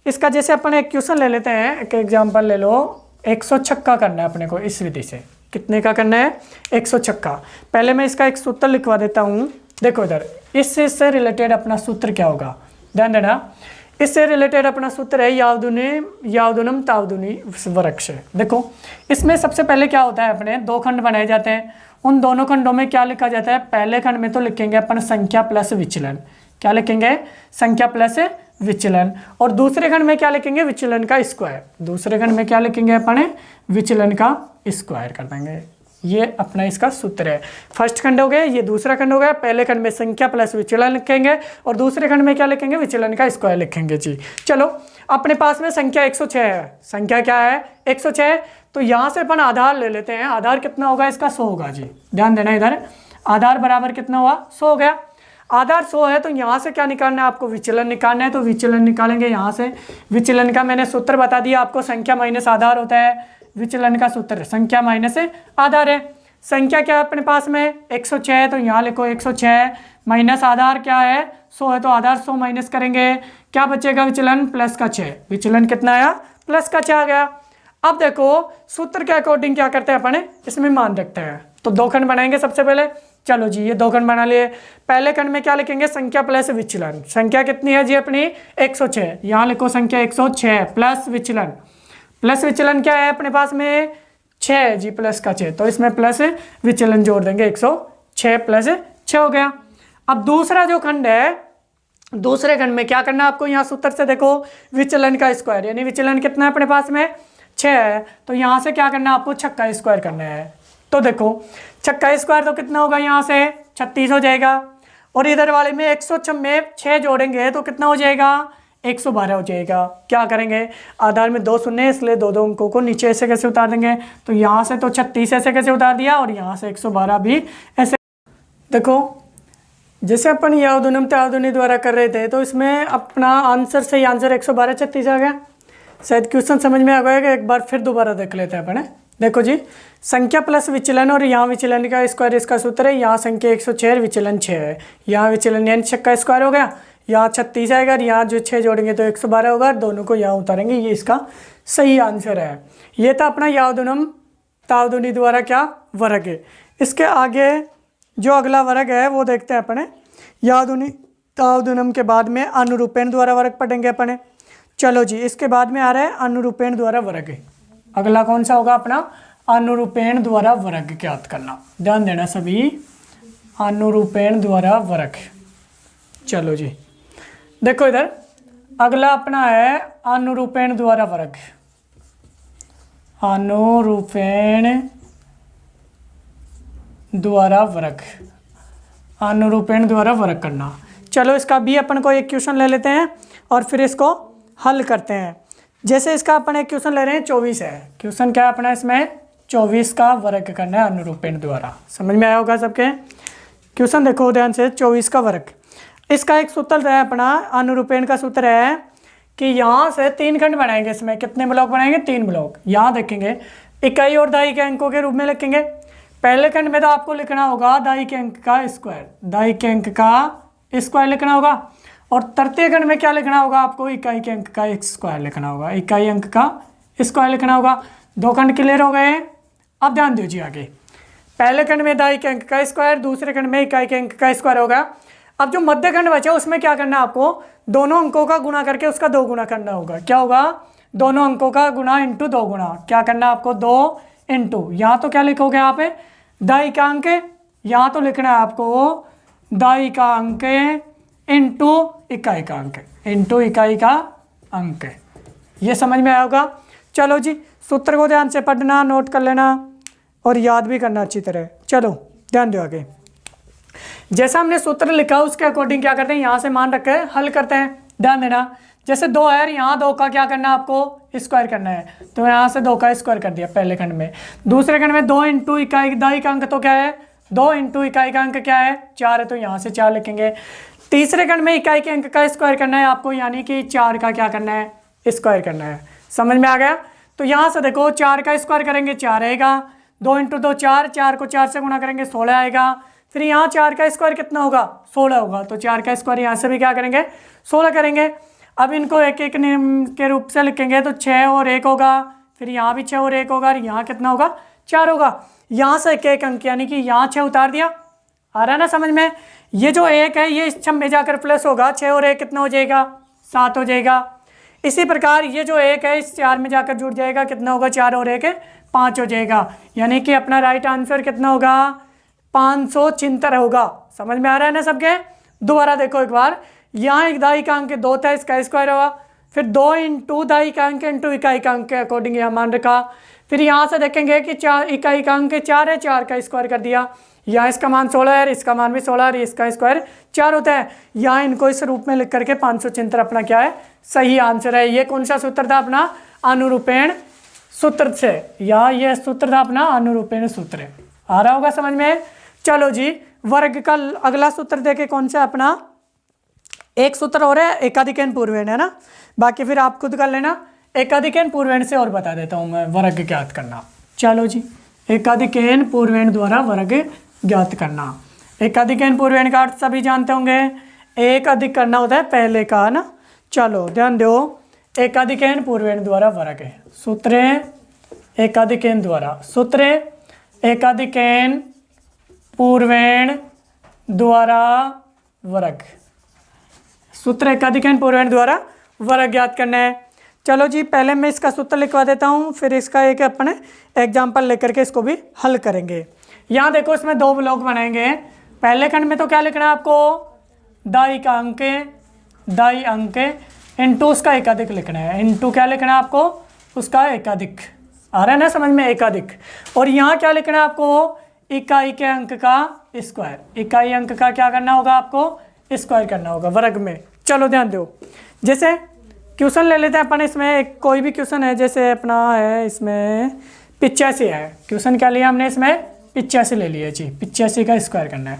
इसका जैसे अपन एक क्वेश्चन ले लेते हैं, एक एग्जांपल ले लो, 100 छक्का करना है अपने को इस विधि से। कितने का करना है, 100 छक्का। पहले मैं इसका एक सूत्र लिखवा देता हूँ। देखो इधर इससे रिलेटेड अपना सूत्र क्या होगा, ध्यान देना। इससे रिलेटेड अपना सूत्र है यावदूनम तावदूनी वर्ग से। देखो इसमें सबसे पहले क्या होता है, अपने 2 खंड बनाए जाते हैं। उन दोनों खंडों में क्या लिखा जाता है, पहले खंड में तो लिखेंगे अपन संख्या प्लस विचलन। क्या लिखेंगे, संख्या प्लस विचलन। और दूसरे खंड में क्या लिखेंगे, विचलन का स्क्वायर। दूसरे खंड में क्या लिखेंगे अपन, विचलन का स्क्वायर कर देंगे। ये अपना इसका सूत्र है। फर्स्ट खंड हो गया, ये दूसरा खंड हो गया। पहले खंड में संख्या प्लस विचलन लिखेंगे और दूसरे खंड में क्या लिखेंगे, विचलन का स्क्वायर लिखेंगे जी। चलो अपने पास में संख्या 106 है। संख्या क्या है, 106। तो यहाँ से अपन आधार ले लेते हैं। आधार कितना होगा इसका, 100 होगा जी। ध्यान देना, इधर आधार बराबर कितना हुआ, 100 हो गया। आधार 100 है तो यहाँ से क्या निकालना है आपको, विचलन निकालना है। तो विचलन निकालेंगे यहाँ से। विचलन का मैंने सूत्र बता दिया आपको, संख्या माइनस आधार होता है विचलन का सूत्र, संख्या माइनस आधार है। संख्या क्या है अपने पास में, 106 है तो यहाँ लिखो 106 माइनस आधार क्या है, 100 है तो आधार 100 माइनस करेंगे, क्या बचेगा, विचलन प्लस का 6। विचलन कितना आया, प्लस का 6 आ गया। अब देखो सूत्र के अकॉर्डिंग क्या करते हैं अपन, इसमें मान रखते हैं। तो 2 खंड बनाएंगे सबसे पहले। चलो जी, ये 2 खंड बना लिए। पहले खंड में क्या लिखेंगे, संख्या प्लस विचलन। संख्या कितनी है जी अपनी, 106। यहाँ लिखो संख्या 106 प्लस विचलन। प्लस विचलन क्या है अपने पास में, 6 जी, प्लस का 6। तो इसमें प्लस विचलन जोड़ देंगे, 106 प्लस 6 हो गया। अब दूसरा जो खंड है, दूसरे खंड में क्या करना है आपको, यहाँ सूत्र से देखो, विचलन का स्क्वायर। यानी विचलन कितना है अपने पास में, 6 है। तो यहाँ से क्या करना है आपको, छक्का स्क्वायर करना है। तो देखो छक्का स्क्वायर तो कितना होगा, यहाँ से 36 हो जाएगा। और इधर वाले में 106 में 6 जोड़ेंगे तो कितना हो जाएगा, 112 हो जाएगा। क्या करेंगे, आधार में 2 शून्य इसलिए 2 अंकों को नीचे ऐसे कैसे उतार देंगे। तो यहाँ से तो 36 ऐसे कैसे उतार दिया और यहाँ से 112 भी ऐसे। देखो जैसे अपन यावदूनम तावदूनी द्वारा कर रहे थे, तो इसमें अपना आंसर सही आंसर 112 36 आ गया। शायद क्वेश्चन समझ में आ गया, एक बार फिर दोबारा देख लेते हैं अपन। देखो जी, संख्या प्लस विचलन और यहाँ विचलन का स्क्वायर इसका सूत्र है। यहाँ संख्या 106 विचलन 6 है। यहाँ विचलन यानी छक्का स्क्वायर हो गया। यहाँ 36 आएगा और यहाँ जो 6 जोड़ेंगे तो 112 होगा। दोनों को यहाँ उतारेंगे, ये इसका सही आंसर है। ये था अपना यावदूनम तावदूनी द्वारा क्या, वर्ग है। इसके आगे जो अगला वर्ग है वो देखते हैं अपने। यावदूनी तावदूनम के बाद में अनुरूपेण द्वारा वर्ग पढ़ेंगे अपने। चलो जी, इसके बाद में आ रहा है अनुरूपेण द्वारा वर्ग। अगला कौन सा होगा अपना, अनुरूपेण द्वारा वर्ग ज्ञात करना। ध्यान देना सभी, अनुरूपेण द्वारा वर्ग। चलो जी, देखो इधर अगला अपना है अनुरूपेण द्वारा वर्ग। अनुरूपेण द्वारा वर्ग, अनुरूपेण द्वारा वर्ग करना। चलो इसका भी अपन को एक क्वेश्चन ले लेते हैं और फिर इसको हल करते हैं। जैसे इसका अपन एक क्वेश्चन ले रहे हैं 24 है, क्वेश्चन क्या है अपना इसमें 24 का वर्ग करना है अनुरूपेण द्वारा। समझ में आया होगा सबके। क्वेश्चन देखो ध्यान से, 24 का वर्ग, इसका एक सूत्र है अपना अनुरूपेण का सूत्र है कि यहाँ से 3 खंड बनाएंगे। इसमें कितने ब्लॉक बनाएंगे? 3 ब्लॉक। यहाँ देखेंगे इकाई और दाई के अंकों के रूप में लिखेंगे। पहले खंड में तो आपको लिखना होगा दाई के अंक का स्क्वायर, दाई के अंक का स्क्वायर लिखना होगा। और तृतीय खंड में क्या लिखना होगा? आपको इकाई के अंक का स्क्वायर लिखना होगा, इकाई अंक का स्क्वायर लिखना होगा। 2 खंड क्लियर हो गए। अब ध्यान दीजिए आगे, पहले खंड में दाई के अंक का स्क्वायर, दूसरे खंड में इकाई के अंक का स्क्वायर होगा। अब जो मध्य खंड बचा उसमें क्या करना है आपको? दोनों अंकों का गुणा करके उसका 2 गुना करना होगा। क्या होगा? दोनों अंकों का गुणा इंटू 2 गुना। क्या करना है आपको? 2 इंटू, यहाँ तो क्या लिखोगे यहाँ पे? दाई का अंक, यहाँ तो लिखना है आपको दाई का अंक इंटू इकाई का अंक, इंटू इकाई का अंक। ये समझ में आया होगा। चलो जी, सूत्र को ध्यान से पढ़ना, नोट कर लेना और याद भी करना अच्छी तरह। चलो ध्यान दो आगे। जैसा हमने सूत्र लिखा उसके अकॉर्डिंग क्या करते हैं? यहाँ से मान रख कर हल करते हैं। ध्यान देना, जैसे 2 है, यहाँ 2 का क्या करना है आपको? स्क्वायर करना है। तो यहाँ से 2 का स्क्वायर कर दिया पहले खंड में। दूसरे खंड में 2 इंटू इकाई दाई का अंक तो क्या है? 2 इंटू इकाई का अंक क्या है? 4 है, तो यहाँ से 4 लिखेंगे। तीसरे खंड में इकाई के अंक का स्क्वायर करना है आपको, यानी कि 4 का क्या करना है? स्क्वायर करना है। समझ में आ गया? तो यहाँ से देखो 4 का स्क्वायर करेंगे 4 आएगा, 2 इंटू 2 4, 4 को 4 से गुणा करेंगे 16 आएगा। फिर यहाँ 4 का स्क्वायर कितना होगा? 16 होगा। तो 4 का स्क्वायर यहाँ से भी क्या करेंगे? 16 करेंगे। अब इनको एक एक नियम के रूप से लिखेंगे तो 6 और 1 होगा, फिर यहाँ भी 6 और 1 होगा, और यहाँ कितना होगा? 4 होगा। यहाँ से एक अंक, यानी कि यहाँ 6 उतार दिया। आ रहा है ना समझ में? ये जो 1 है ये इस 6 में जाकर प्लस होगा, 6 और 1 कितना हो जाएगा? 7 हो जाएगा। इसी प्रकार ये जो 1 है इस 4 में जाकर जुड़ जाएगा, कितना होगा? 4 और 1 5 हो जाएगा। यानी कि अपना राइट आंसर कितना होगा? 576 होगा। समझ में आ रहा है ना सबके? दोबारा देखो एक बार, यहाँ एक दाई का अंक 2 था, इसका स्क्वायर होगा। फिर 2 इंटू दाई का अंक इंटू इकाई का अंक के अकॉर्डिंग यहाँ मान रखा। फिर यहाँ से देखेंगे कि 4 इकाई का अंक 4 है, 4 का स्क्वायर कर दिया। यहाँ इसका मान 16 है, इसका मान भी 16 है, इसका स्क्वायर 4 होता है। यहाँ इनको इस रूप में लिख करके 576 अपना क्या है? सही आंसर है। ये कौन सा सूत्र था अपना? अनुरूपेण सूत्र से, या ये सूत्र था अपना अनुरूपेण सूत्र। आ रहा होगा समझ में? चलो जी, वर्ग का अगला सूत्र देखे कौन सा अपना? एक सूत्र और है, एकाधिकैन पूर्वेण, है ना? बाकी फिर आप खुद कर लेना। एकाधिकैन पूर्वेण से और बता देता हूँ मैं वर्ग ज्ञात करना। चलो जी, एकाधिकैन पूर्वेण द्वारा वर्ग ज्ञात करना। एकाधिकैन पूर्वेण का अर्थ सभी जानते होंगे, एक अधिक करना होता है पहले का, है ना? चलो ध्यान दो, एकाधिकैन पूर्वेण द्वारा वर्ग है सूत्र, एकाधिकैन द्वारा सूत्र, एकाधिकैन पूर्वेण द्वारा वर्ग सूत्र, एकाधिकैन पूर्वेण द्वारा वर्ग ज्ञात करना है। चलो जी, पहले मैं इसका सूत्र लिखवा देता हूँ, फिर इसका एक अपने एग्जाम्पल लेकर के इसको भी हल करेंगे। यहाँ देखो, इसमें 2 ब्लॉक बनाएंगे। पहले खंड में तो क्या लिखना है आपको? दाई का अंक, दाई अंक इंटू उसका एकाधिक लिखना है। इंटू क्या लिखना है आपको? उसका एकाधिक। आ रहा है ना समझ में? एकाधिक। और यहाँ क्या लिखना है आपको? इकाई के अंक का स्क्वायर। इकाई अंक का क्या करना होगा आपको? स्क्वायर करना होगा वर्ग में। चलो ध्यान दो, जैसे क्वेश्चन ले लेते हैं अपन। इसमें एक कोई भी क्वेश्चन है, जैसे अपना है इसमें 85 है। क्वेश्चन क्या लिया हमने इसमें? 85 ले लिया जी। 85 का स्क्वायर करना है।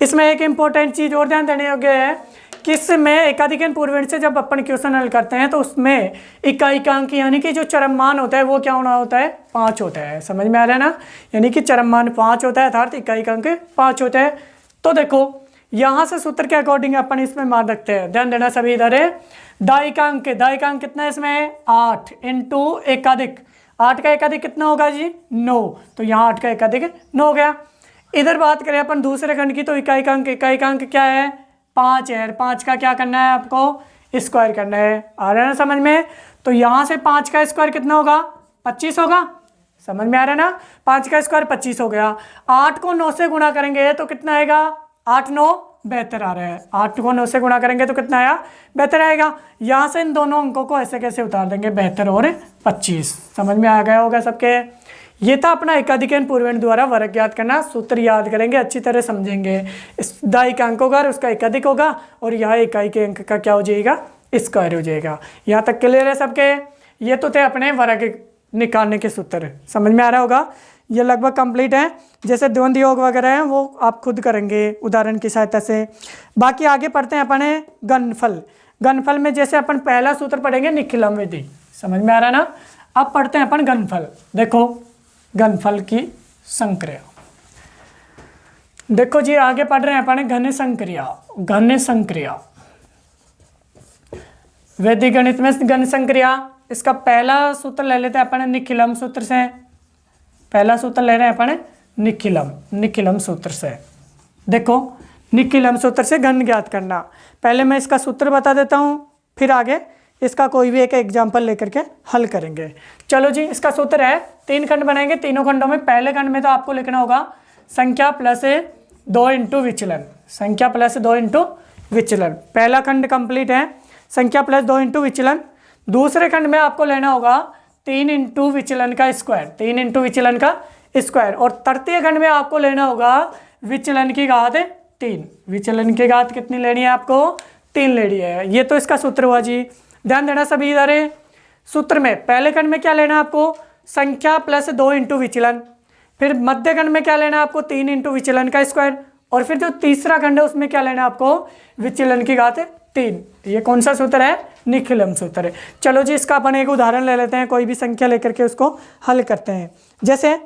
इसमें एक इंपॉर्टेंट चीज़ और ध्यान देने योग्य है कि इसमें एकाधिकैन पूर्वेण से जब अपन क्वेश्चन हल करते हैं तो उसमें इकाई का अंक, यानी कि जो चरम मान होता है वो क्या होना होता है? 5 होता है। समझ में आ रहा है ना? यानी कि चरम मान 5 होता है, अर्थात इकाई का अंक 5 होता है। तो देखो, यहाँ से सूत्र के अकॉर्डिंग अपन इसमें मान रखते हैं। ध्यान देना सभी इधर है। दाई का अंक कितना है इसमें? 8 इंटू एकाधिक। 8 का एकाधिक कितना होगा जी? 9। तो यहाँ 8 का एकाधिक 9 हो गया। इधर बात करें अपन दूसरे खंड की, तो इकाई का अंक क्या है? 5 है। 5 का क्या करना है आपको? स्क्वायर करना है। आ रहा है ना समझ में? तो यहाँ से 5 का स्क्वायर कितना होगा? 25 होगा। समझ में आ रहा है ना? 5 का स्क्वायर 25 हो गया। 8 को 9 से गुणा करेंगे तो कितना आएगा? 8 9 72 आ रहा है। 8 को 9 से गुणा करेंगे तो कितना आया? 72 आएगा। यहाँ से इन दोनों अंकों को ऐसे कैसे उतार देंगे? 72 और 25। समझ में आ गया होगा सबके? ये था अपना एकाधिकैन पूर्वेण द्वारा वर्ग ज्ञात करना। सूत्र याद करेंगे, अच्छी तरह समझेंगे। इस दाई का अंक होगा और उसका एकाधिक होगा, और यहाँ इकाई के अंक का क्या हो जाएगा? स्क्वायर हो जाएगा। यहाँ तक क्लियर है सबके? ये तो थे अपने वर्ग निकालने के सूत्र, समझ में आ रहा होगा। ये लगभग कंप्लीट है। जैसे द्वंद्व योग वगैरह हैं वो आप खुद करेंगे उदाहरण की सहायता से। बाकी आगे पढ़ते हैं अपने घनफल। घनफल में जैसे अपन पहला सूत्र पढ़ेंगे निखिलम विधि, समझ में आ रहा ना। अब पढ़ते हैं अपन घनफल। देखो घनफल की संक्रिया, देखो जी आगे पढ़ रहे हैं अपन घन संक्रिया। घन संक्रिया वैदिक गणित में घन संक्रिया, इसका पहला सूत्र ले लेते हैं अपन निखिलम सूत्र से। पहला सूत्र ले रहे हैं अपन निखिलम सूत्र से। देखो निखिलम सूत्र से घन ज्ञात करना। पहले मैं इसका सूत्र बता देता हूँ, फिर आगे इसका कोई भी एक एग्जाम्पल लेकर के हल करेंगे। चलो जी, इसका सूत्र है, 3 खंड बनाएंगे। तीनों खंडों में पहले खंड में तो आपको लिखना होगा संख्या प्लस 2 इंटू विचलन। संख्या प्लस 2 इंटू विचलन, पहला खंड कंप्लीट है, संख्या प्लस 2 इंटू विचलन। दूसरे खंड में आपको लेना होगा 3 इंटू विचलन का स्क्वायर, 3 इंटू विचलन का स्क्वायर। और तृतीय खंड में आपको लेना होगा विचलन की घात 3। विचलन की घात कितनी लेनी है आपको? 3 लेनी है। ये तो इसका सूत्र हुआ जी, ध्यान देना सभी इधर। सूत्र में पहले खंड में क्या लेना है आपको? संख्या प्लस 2 इंटू विचलन। फिर मध्य खंड में क्या लेना है आपको? 3 इंटू विचलन का स्क्वायर। और फिर जो तीसरा खंड है उसमें क्या लेना है आपको? विचलन की घात 3। ये कौन सा सूत्र है? निखिलम सूत्र है। चलो जी, इसका अपन एक उदाहरण ले लेते हैं, कोई भी संख्या लेकर के उसको हल करते हैं। जैसे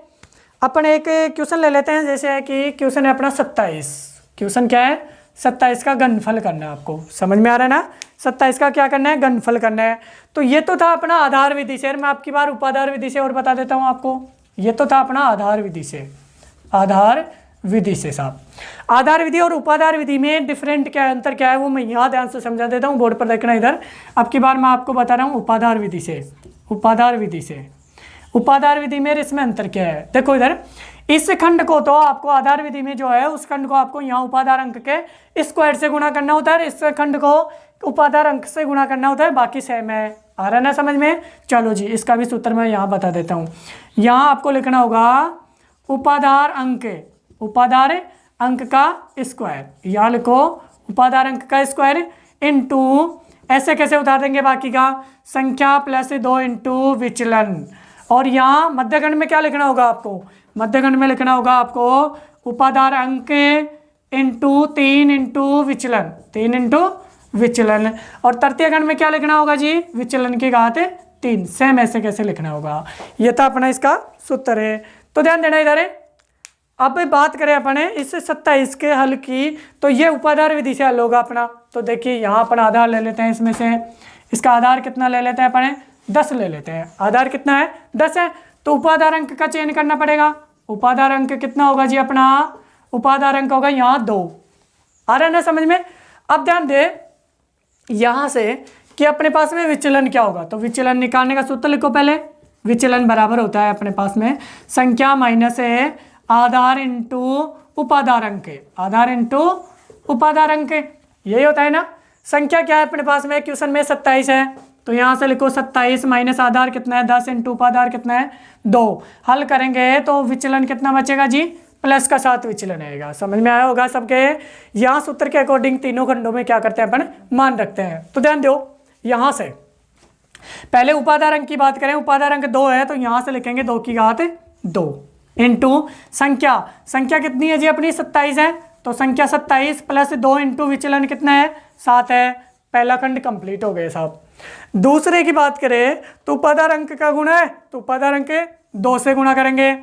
अपन एक क्वेश्चन ले लेते हैं, जैसे है कि क्वेश्चन है अपना 27। क्वेश्चन क्या है? 27 का घनफल करना है आपको, समझ में आ रहा है ना। 27 का क्या करना है? घनफल करना है। तो ये तो था अपना आधार विधि से। मैं आपकी बार उपाधार विधि से और बता देता हूँ आपको। ये तो था अपना आधार विधि से, आधार विधि से साहब। आधार विधि और उपाधार विधि में डिफरेंट क्या है, अंतर क्या है, वो मैं यहाँ ध्यान से समझा देता हूँ, बोर्ड पर देखना इधर। अब की बार मैं आपको बता रहा हूँ उपाधार विधि से। उपाधार विधि से, उपाधार विधि में इसमें अंतर क्या है? देखो इधर, इस खंड को तो आपको आधार विधि में जो है उस खंड को आपको यहाँ उपाधार अंक के स्क्वायर से गुणा करना होता है, इस खंड को उपाधार अंक से गुणा करना होता है, बाकी सेम है। आ रहा ना समझ में? चलो जी, इसका भी सूत्र मैं यहाँ बता देता हूँ। यहाँ आपको लिखना होगा उपाधार अंक, उपाधार अंक का स्क्वायर। यहाँ लिखो उपाधार अंक का स्क्वायर इंटू, ऐसे कैसे उतार देंगे बाकी का? संख्या प्लस 2 इंटू विचलन। और यहाँ मध्यखंड में क्या लिखना होगा आपको? मध्यखंड में लिखना होगा आपको उपाधार अंक इंटू 3 इंटू विचलन, 3 इंटू विचलन। और तृतीय खंड में क्या लिखना होगा जी? विचलन की घात 3। सेम ऐसे कैसे लिखना होगा? ये तो अपना इसका सूत्र है। तो ध्यान देना इधर। अब बात करें अपने इस 27 के हल की, तो ये उपाधार विधि से हल होगा अपना। तो देखिए यहाँ अपन आधार ले लेते हैं, इसमें से इसका आधार कितना ले लेते हैं अपने? 10 ले लेते हैं। आधार कितना है? 10 है। तो उपाधार अंक का चयन करना पड़ेगा। उपाधार अंक कितना होगा जी अपना? उपाधार अंक होगा यहाँ 2। आ रहा है ना समझ में? अब ध्यान दे यहाँ से कि अपने पास में विचलन क्या होगा। तो विचलन निकालने का सूत्र लिखो पहले। विचलन बराबर होता है अपने पास में संख्या माइनस आधार इंटू उपाधार अंक, आधार इंटू उपाधार अंक, यही होता है ना। संख्या क्या है अपने पास में? क्वेश्चन में 27 है, तो यहाँ से लिखो 27 माइनस आधार कितना है? 10 इंटू उपाधार कितना है? 2। हल करेंगे तो विचलन कितना बचेगा जी? प्लस का 7 विचलन आएगा। समझ में आया होगा सबके? यहाँ सूत्र के अकॉर्डिंग तीनों खंडों में क्या करते हैं अपन? मान रखते हैं। तो ध्यान दो, यहाँ से पहले उपाधार अंक की बात करें, उपाधार अंक 2 है, तो यहाँ से लिखेंगे 2 की घात 2 इंटू संख्या, संख्या कितनी है जी अपनी? 27 है, तो संख्या 27 प्लस 2 इंटू विचलन कितना है? 7 है। पहला खंड कंप्लीट हो गया साहब। दूसरे की बात करें तो उपाधार अंक का गुणा है, तो उपाधार अंक 2 से गुणा करेंगे।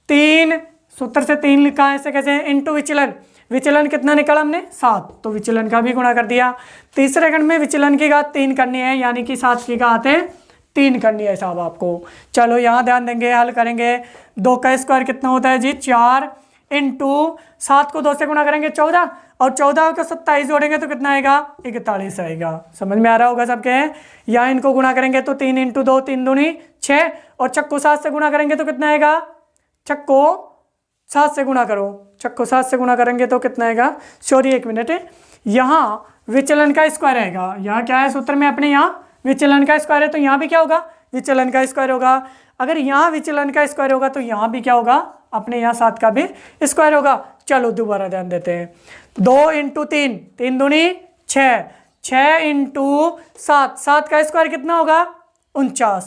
3, सूत्र से 3 लिखा है, ऐसे कैसे? इंटू विचलन, विचलन कितना निकाला हमने? 7, तो विचलन का भी गुणा कर दिया। तीसरे खंड में विचलन की घात 3 करनी है, यानी कि 7 की घात 3 करनी है साहब आपको। चलो यहाँ ध्यान देंगे, हल करेंगे। 2 का स्क्वायर कितना होता है जी? 4 इंटू 7 को 2 से गुणा करेंगे 14, और 14 को 27 जोड़ेंगे तो कितना आएगा? 41 आएगा। समझ में आ रहा होगा सबके? यहाँ इनको गुणा करेंगे तो 3 इंटू 2, 3 दूनी 6, और छक्को 7 से गुणा करेंगे तो कितना आएगा? छक्को 7 से गुणा करो, छक्को 7 से गुणा करेंगे तो कितना आएगा? सॉरी 1 मिनट, यहाँ विचलन का स्क्वायर आएगा। यहाँ क्या है सूत्र में अपने? यहाँ विचलन का स्क्वायर है, तो यहाँ भी क्या होगा? विचलन का स्क्वायर होगा। अगर यहाँ विचलन का स्क्वायर होगा तो यहाँ भी क्या होगा? अपने यहाँ 7 का भी स्क्वायर होगा। चलो दोबारा ध्यान देते हैं। 2 इंटू 3, 3 दूनी 6, 6 इंटू 7, 7 का स्क्वायर कितना होगा? 49,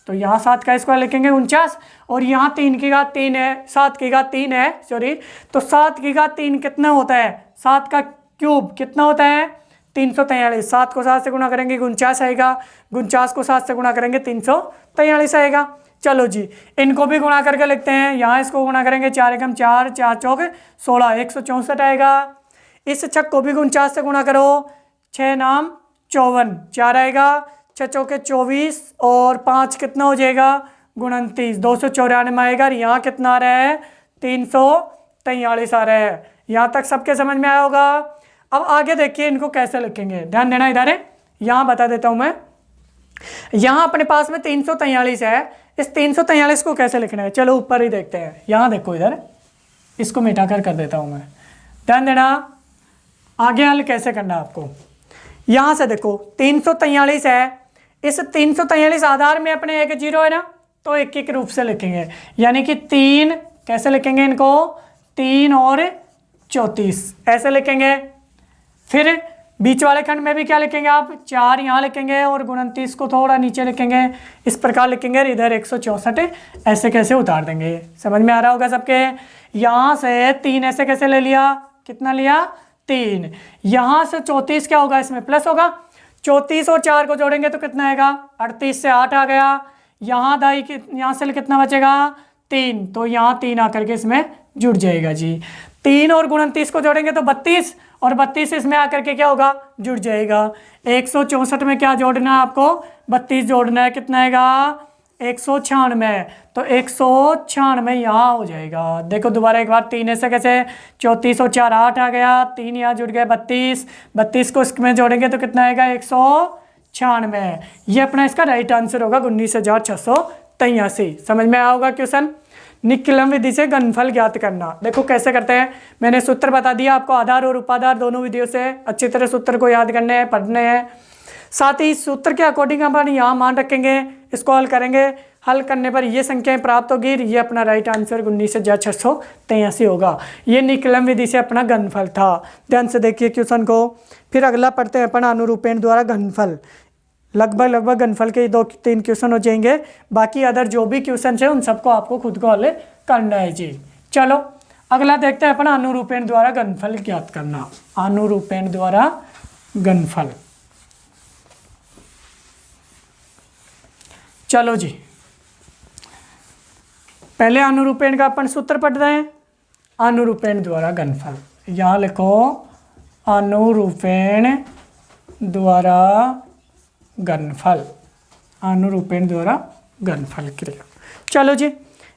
तो यहाँ 7 का स्क्वायर लिखेंगे 49, और यहाँ 3 की घात 3 है, 7 की घात 3 है, सॉरी, तो 7 की घात 3 कितना होता है, 7 का क्यूब कितना होता है 343, 7 को 7 से गुणा करेंगे 49 आएगा, 49 को 7 से गुणा करेंगे 343 आएगा। चलो जी, इनको भी गुणा करके लिखते हैं, यहाँ इसको गुणा करेंगे 4 एकम 4, 4 चौक 16, 164 आएगा। इस छक को भी 49 से गुणा करो, 6 नाम 54, 4 आएगा, 6 चौके 24 और 5 कितना हो जाएगा 29, 294 आएगा। यहाँ कितना आ रहा है 343 आ रहा है। यहाँ तक सबके समझ में आया होगा। अब आगे देखिए इनको कैसे लिखेंगे, ध्यान देना इधर है, यहाँ बता देता हूँ मैं। यहाँ अपने पास में 343 है, इस 343 को कैसे लिखना है, चलो ऊपर ही देखते हैं। यहाँ देखो इधर, इसको मिटा कर देता हूँ मैं, ध्यान देना। आगे हल कैसे करना है आपको, यहाँ से देखो 343 है, इस 343 आधार में अपने एक 0 है ना, तो एक एक रूप से लिखेंगे, यानी कि 3 कैसे लिखेंगे इनको, 3 और 34 ऐसे लिखेंगे। फिर बीच वाले खंड में भी क्या लिखेंगे आप, 4 यहाँ लिखेंगे और 29 को थोड़ा नीचे लिखेंगे, इस प्रकार लिखेंगे। इधर 164 ऐसे कैसे उतार देंगे, समझ में आ रहा होगा सबके। यहाँ से 3 ऐसे कैसे ले लिया, कितना लिया 3, यहाँ से 34 क्या होगा, इसमें प्लस होगा, 34 और 4 को जोड़ेंगे तो कितना आएगा 38 से 8 आ गया। यहाँ दाई यहाँ से कितना बचेगा 3, तो यहाँ 3 आकर के इसमें जुड़ जाएगा जी। 3 और 29 को जोड़ेंगे तो 32, और 32 इसमें आकर के क्या होगा जुड़ जाएगा। 164 में क्या जोड़ना है आपको, 32 जोड़ना है, कितना आएगा 196, तो 196 यहाँ हो जाएगा। देखो दोबारा एक बार, 3 ऐसे कैसे, 34 और 4 8 आ गया, 3 यहाँ जुड़ गया 32, 32 को इसमें जोड़ेंगे तो कितना आएगा 196। ये अपना इसका राइट आंसर होगा 19,683। समझ में आया होगा क्वेश्चन। निकलम विधि से घनफल ज्ञात करना, देखो कैसे करते हैं, मैंने सूत्र बता दिया आपको, आधार और उपाधार दोनों विधियों से अच्छी तरह सूत्र को याद करने हैं, पढ़ने हैं। साथ ही सूत्र के अकॉर्डिंग अपन यहाँ मान रखेंगे, इसको हल करेंगे, हल करने पर ये संख्याएं प्राप्त होगी। ये अपना राइट आंसर 19,683 होगा। ये निकलम विधि से अपना घनफल था। ध्यान से देखिए क्वेश्चन को। फिर अगला पढ़ते हैं अपन अनुरूपेण द्वारा घनफल। लगभग घनफल के 2-3 क्वेश्चन हो जाएंगे, बाकी अदर जो भी क्वेश्चन है उन सबको आपको खुद को हल करना है जी। चलो अगला देखते हैं अपन अनुरूपेण द्वारा घनफल ज्ञात करना। अनुरूपेण द्वारा घनफल, चलो जी पहले अनुरूपेण का अपन सूत्र पढ़ रहे हैं। अनुरूपेण द्वारा घनफल, यहाँ लिखो अनुरूपेण द्वारा घनफल, अनुरूपेण द्वारा घनफल क्रिया। चलो जी,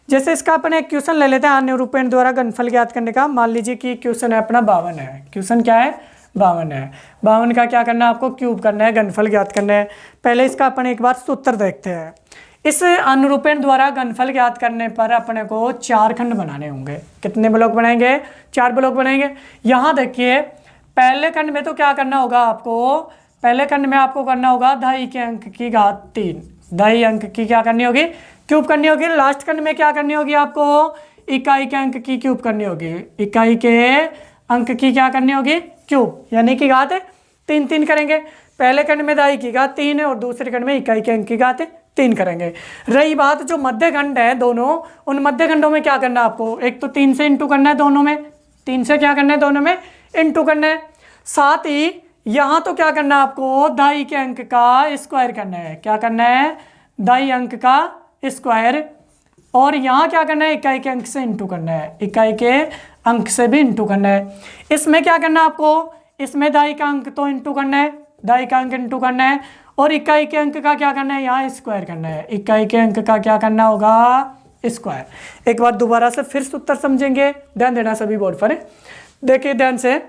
जैसे इसका अपन एक क्वेश्चन ले लेते हैं अनुरूपेण द्वारा घनफल ज्ञात करने का। मान लीजिए कि क्वेश्चन है अपना 52 है, क्वेश्चन क्या है 52 है। 52 का क्या करना है आपको, क्यूब करना है, घनफल ज्ञात करना है। पहले इसका अपन एक बार सूत्र देखते हैं। इस अनुरूपेण द्वारा घनफल ज्ञात करने पर अपने को 4 खंड बनाने होंगे। कितने ब्लॉक बनाएंगे, 4 ब्लॉक बनाएंगे। यहाँ देखिए पहले खंड में तो क्या करना होगा आपको, पहले खंड में आपको करना होगा दाई के अंक की घात 3, दाई अंक की क्या करनी होगी, क्यूब करनी होगी। लास्ट खंड में क्या करनी होगी आपको, इकाई के अंक की क्यूब करनी होगी, इकाई के अंक की क्या करनी होगी क्यूब, यानी कि घात 3 करेंगे। पहले खंड में दाई की घात 3 है और दूसरे खंड में इकाई के अंक की घात 3 करेंगे। रही बात जो मध्य खंड है दोनों, उन मध्य खंडों में क्या करना है आपको, एक तो 3 से इंटू करना है दोनों में, 3 से क्या करना है दोनों में इंटू करना है। साथ ही यहाँ तो क्या करना है आपको, दाई के अंक का स्क्वायर करना है। क्या करना है, दाई अंक का स्क्वायर। और यहाँ क्या करना है, इकाई के अंक से इंटू करना है, इकाई के अंक से भी इंटू करना है। इसमें क्या करना है आपको, इसमें दाई का अंक तो इंटू करना है, दाई का अंक इंटू करना है, और इकाई के अंक का क्या करना है, यहाँ स्क्वायर करना है, इकाई के अंक का क्या करना होगा स्क्वायर। एक बार दोबारा से फिर सूत्र समझेंगे, ध्यान देना सभी बोर्ड पर। देखिए ध्यान से,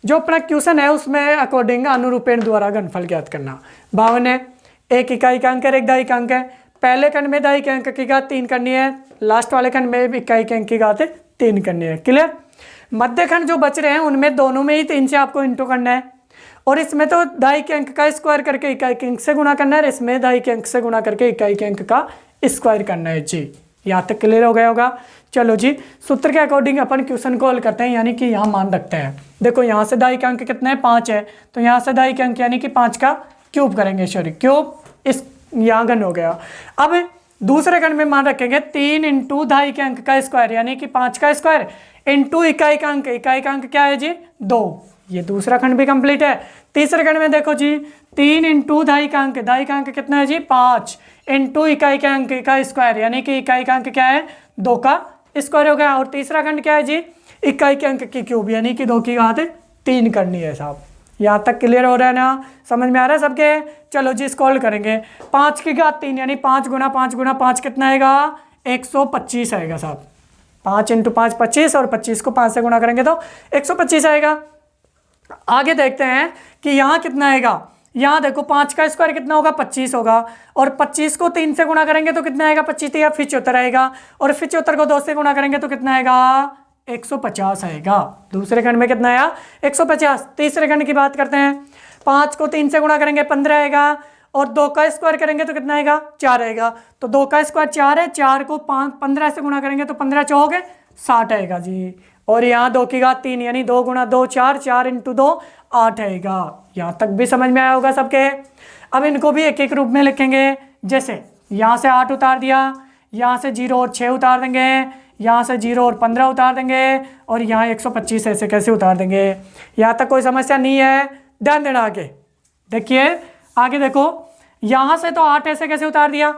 जो अपना क्वेश्चन है उसमें अकॉर्डिंग अनुरूपेण द्वारा घनफल ज्ञात करना। 52 है, एक इकाई का अंक है, एक दाई का अंक है। पहले खंड में दाई के अंक की घात 3 करनी है, लास्ट वाले खंड में इकाई के अंक की घात 3 करनी है। क्लियर। मध्य खंड जो बच रहे हैं उनमें दोनों में ही 3 से आपको इंटू करना है, और इसमें तो दाई के अंक का स्क्वायर करके इकाई के अंक से गुणा करना है, इसमें दाई के अंक से गुणा करके इकाई के अंक का स्क्वायर करना है जी। यहाँ तक क्लियर हो गया होगा। चलो जी, सूत्र के अकॉर्डिंग अपन क्वेश्चन को हल करते हैं, यानी कि यहाँ मान रखते हैं। देखो यहाँ से दाई का अंक कितना है 5 है, तो यहाँ से दाई के अंक यानी कि 5 का क्यूब करेंगे, सॉरी क्यूब, इस यहाँ घन हो गया। अब दूसरे खंड में मान रखेंगे 3 इंटू ढाई के अंक का स्क्वायर यानी कि 5 का स्क्वायर इंटू इकाई का अंक क्या है जी 2। ये दूसरा खंड भी कंप्लीट है। तीसरे खंड में देखो जी 3 इंटू ढाई का अंक कितना है जी 5 इंटू इकाई का अंक का स्क्वायर यानी कि इकाई का अंक क्या है 2 का स्क्वायर हो गया। और तीसरा खंड क्या है जी इकाई के अंक की क्यूब यानी कि 2 की घात 3 करनी है साहब। यहाँ तक क्लियर हो रहा है ना, समझ में आ रहा है सबके। चलो जी इसको हल करेंगे। 5 की घात 3 यानी 5 गुना 5 कितना आएगा 125 आएगा साहब। 5 इंटू 5 25 और 25 को 5 से गुना करेंगे तो 125 आएगा। आगे देखते हैं कि यहाँ कितना आएगा। यहाँ देखो 5 का स्क्वायर कितना होगा 25 होगा और 25 को 3 से गुणा करेंगे तो कितना आएगा 25 या 75 आएगा और 75 को 2 से गुणा करेंगे तो कितना आएगा 150 आएगा। दूसरे खंड में कितना आया 150। तीसरे खंड की बात करते हैं। 5 को 3 से गुणा करेंगे 15 आएगा और 2 का स्क्वायर करेंगे तो कितना आएगा 4 आएगा। तो 2 का स्क्वायर 4 है, 4 को 15 से गुणा करेंगे तो 15 चौक 60 आएगा जी। और यहाँ 2 की घात 3 यानी 2 गुणा 2 4, 4 इंटू 2 8 आएगा। यहाँ तक भी समझ में आया होगा सबके। अब इनको भी एक एक रूप में लिखेंगे। जैसे यहाँ से 8 उतार दिया, यहाँ से 0 और 6 उतार देंगे, यहाँ से 0 और 15 उतार देंगे और यहाँ 125 ऐसे कैसे उतार देंगे। यहाँ तक कोई समस्या नहीं है, ध्यान देना। आगे देखिए, आगे देखो, यहाँ से तो 8 ऐसे कैसे उतार दिया,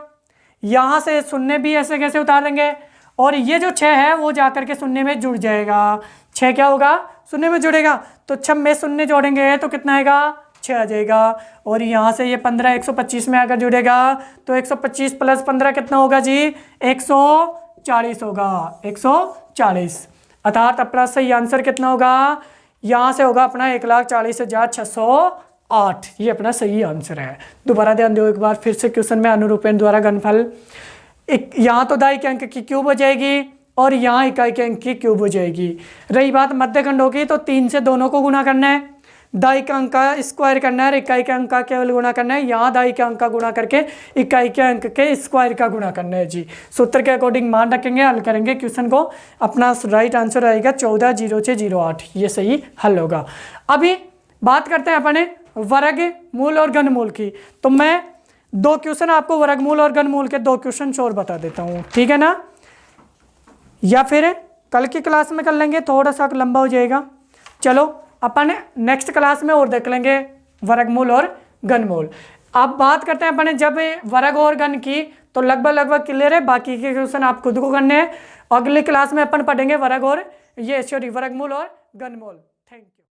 यहाँ से 0 भी ऐसे कैसे उतार देंगे और ये जो 6 है वो जाकर के 0 में जुड़ जाएगा। 6 क्या होगा 0 में जुड़ेगा तो 6 में 0 जोड़ेंगे तो कितना आएगा 6 आ जाएगा। और यहाँ से ये 15 125 में आकर जुड़ेगा तो 125 प्लस 15 कितना होगा जी 140 होगा। 140 अर्थात अपना सही आंसर कितना होगा, यहाँ से होगा अपना 1,40,608। ये अपना सही आंसर है। दोबारा ध्यान दो एक बार फिर से क्वेश्चन में अनुरूपेण द्वारा घनफल। यहाँ तो दाई के अंक की क्यूब हो जाएगी और यहाँ इकाई के अंक की क्यूब हो जाएगी। रही बात मध्यखंड होगी तो 3 से दोनों को गुना करना है, दाई का अंक का स्क्वायर करना है और इकाई के अंक का केवल गुणा करना है। यहाँ दाई के अंक का गुणा करके इकाई के अंक के स्क्वायर का गुणा करना है जी। सूत्र के अकॉर्डिंग मान रखेंगे, हल करेंगे क्वेश्चन को। अपना राइट आंसर आएगा 14,0608। ये सही हल होगा। अभी बात करते हैं अपने वर्गमूल और घनमूल की। तो मैं 2 क्वेश्चन आपको वर्गमूल और घनमूल के 2 क्वेश्चन और बता देता हूँ, ठीक है ना, या फिर कल की क्लास में कर लेंगे, थोड़ा सा लंबा हो जाएगा। चलो अपन नेक्स्ट क्लास में और देख लेंगे वर्गमूल और घनमूल। अब बात करते हैं अपने जब वर्ग और घन की, तो लगभग क्लियर है। बाकी के क्वेश्चन आप खुद को करने हैं। अगली क्लास में अपन पढ़ेंगे वर्गमूल और घनमूल। Thank you.